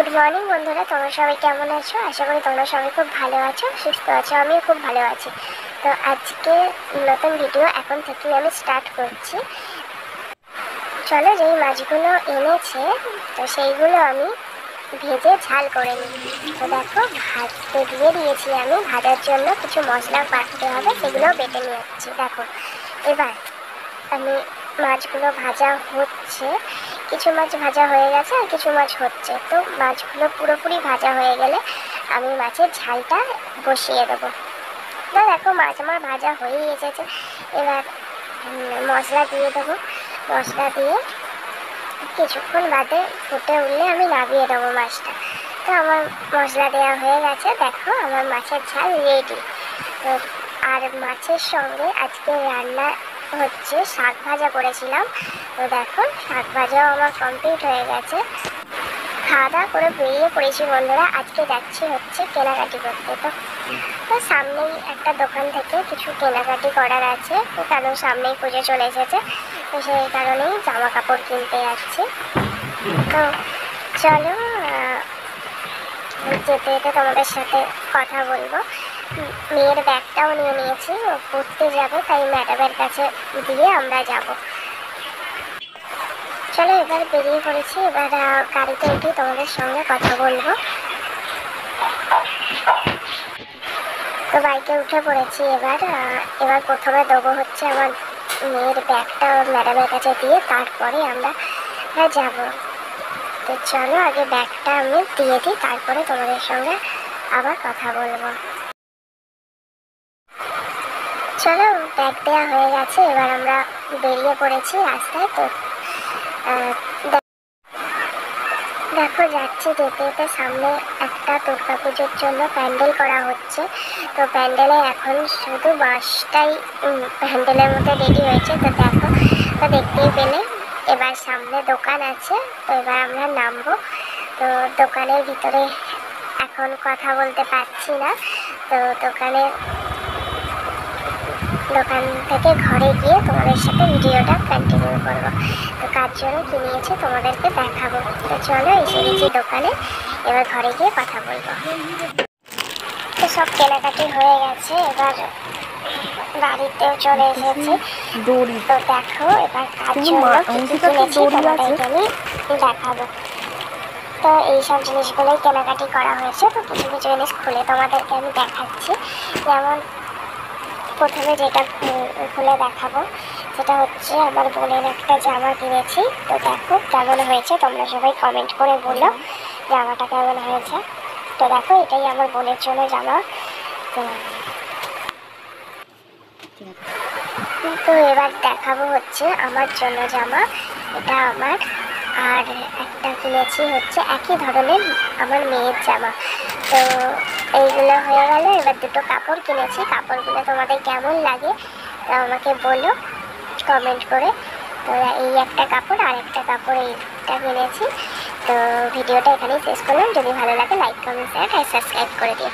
Good morning বন্ধুরা, তোমরা সবাই কেমন আছো? আশা করি তোমরা সবাই খুব ভালো আছো, সুস্থ আছো। আমিও খুব ভালো আছি। তো আজকে নতুন ভিডিও এখন থেকে আমি স্টার্ট করছি। চলো, যেই মাছগুলো এনেছে তো সেইগুলো আমি ভেজে ঝাল করে নিই। তো দেখো, ভাজতে দিয়ে দিয়েছি। আমি ভাজার জন্য কিছু মশলা বাটতে হবে, সেগুলো বেটে নিয়ে যাচ্ছি। দেখো, এবার আমি মাছগুলো ভাজা হচ্ছে। কিছু মাছ ভাজা হয়ে গেছে আর কিছু মাছ হচ্ছে। তো মাছগুলো পুরোপুরি ভাজা হয়ে গেলে আমি মাছের ঝালটা বসিয়ে দেবো। তো দেখো, মাছ আমার ভাজা হয়েই এসেছে। এবার মশলা দিয়ে দেবো। মশলা দিয়ে কিছুক্ষণ বাদে ফুটে উঠলে আমি নামিয়ে দেবো মাছটা। তো আমার মশলা দেওয়া হয়ে গেছে। দেখো, আমার মাছের ঝাল রেডি। তো আর মাছের সঙ্গে আজকে রান্না হচ্ছে শাক ভাজা করেছিলাম। তো দেখো, শাক ভাজাও আমার কমপ্লিট হয়ে গেছে। খাওয়া দাওয়া করে বেরিয়ে পড়েছি বন্ধুরা। আজকে যাচ্ছি হচ্ছে কেনাকাটি করতে। তো সামনেই একটা দোকান থেকে কিছু কেনাকাটি করার আছে, কারণ সামনেই পুজো চলে এসেছে। তো সেই কারণেই জামা কাপড় কিনতে যাচ্ছি। তো চলো, যেতে যেতে তোমাদের সাথে কথা বলবো। মেয়ের ব্যাগটাও নিয়ে নিয়েছি, ও পড়তে যাবে, তাই ম্যাডামের কাছে দিয়ে আমরা যাব। চলো, এবার বেরিয়ে পড়েছি। এবার গাড়িতে উঠে তোমাদের সঙ্গে কথা বলবো। তো বাইকে উঠে পড়েছি। এবার প্রথমে দেবো হচ্ছে আমার মেয়ের ব্যাগটা ম্যাডামের কাছে দিয়ে, তারপরে আমরা যাব। তো চলো, আগে ব্যাগটা আমি দিয়ে দিই, তারপরে তোমাদের সঙ্গে আবার কথা বলবো। চলো, ব্যাগ দেওয়া হয়ে গেছে। এবার আমরা বেরিয়ে পড়েছি রাস্তায়। তো দেখো, যাচ্ছি। যেতে যেতে সামনে একটা দুর্গা পুজোর জন্য প্যান্ডেল করা হচ্ছে। তো প্যান্ডেলে এখন শুধু বাসটাই প্যান্ডেলের মধ্যে রেডি হয়েছে। তো দেখো, তো দেখতেই পেলে এবার সামনে দোকান আছে। তো এবার আমরা নামবো। তো দোকানের ভিতরে এখন কথা বলতে পারছি না। তো দোকান থেকে ঘরে গিয়ে তোমাদের সাথে ভিডিওটা কন্টিনিউ করবো। তো কার জন্য কি নিয়েছে তোমাদেরকে দেখাবো। তো চলো, এসে গেছি দোকানে। এবার ঘরে গিয়ে কথা বলবো। তো সব কেনাকাটি হয়ে গেছে। এবার বাড়িতেও চলে এসেছি। তো দেখো, এবার কার জন্য কি কি কিনেছি তোমাদেরকে আমি দেখাবো। তো এইসব জিনিসগুলোই কেনাকাটি করা হয়েছে। তো কিছু কিছু জিনিস খুলে তোমাদেরকে আমি দেখাচ্ছি। যেমন প্রথমে যেটা খুলে দেখাবো, সেটা হচ্ছে আমার বোনের একটা জামা কিনেছি। তো দেখো কেমন হয়েছে, তোমরা সবাই কমেন্ট করে বলো জামাটা কেমন হয়েছে। তো দেখো, এটাই আমার বোনের জন্য জামা। তো এবার দেখাবো হচ্ছে আমার জন্য জামা। এটা আমার। আর একটা কিনেছি হচ্ছে একই ধরনের আমার মেয়ের জামা। তো এইগুলো হয়ে গেল। এবার দুটো কাপড় কিনেছি। কাপড়গুলো তোমাদের কেমন লাগে তা আমাকে বলো কমেন্ট করে। তো এই একটা কাপড় আর একটা কাপড় এইটা কিনেছি। তো ভিডিওটা এখানেই শেষ করলাম। যদি ভালো লাগে লাইক, কমেন্ট, শেয়ার আর সাবস্ক্রাইব করে দিও।